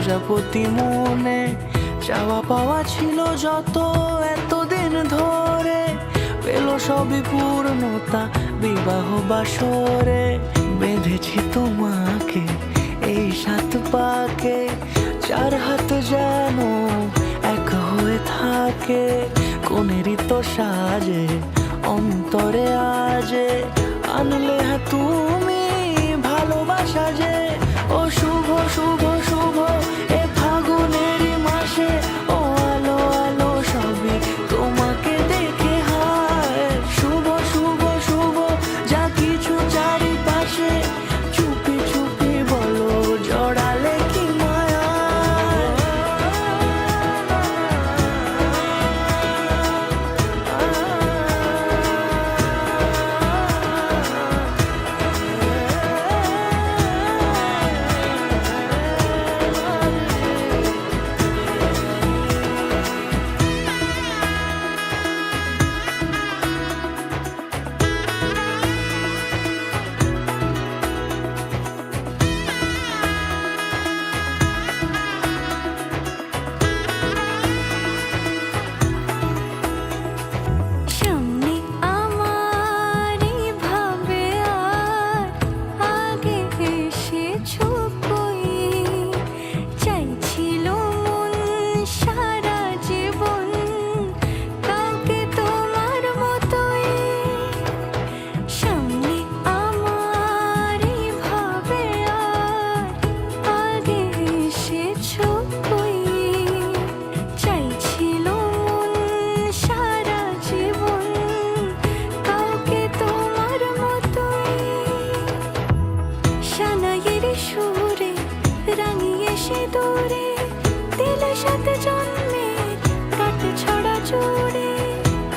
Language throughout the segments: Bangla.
প্রজাপতি মনে চাওয়া পাওয়া ছিল যত এতদিন ধরে, পেল সবই পূর্ণতা বিবাহ বাসরে। বেঁধেছি তোমাকে এই 7 পাকে, 4 হাত যেন এক হয়ে থাকে। কোনেরই তো সাজে অন্তরে আজে, আনলে তুমি ভালোবাসা যে। ও শুভ শুভ শুভ এ ফাগুনেরই মাসে, ও আলো আলো সবই তোমাকে দেখে হায়। শুভ শুভ শুভ যা কিছু চারিপাশে, চুপি চুপি বলো জড়ালে কি মায়া।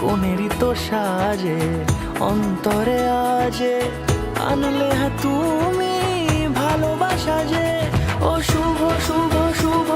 কোনেরই তো সাজে অন্তরে আজে, আনলে তুমি ভালোবাসা যে। ও শুভ শুভ শুভ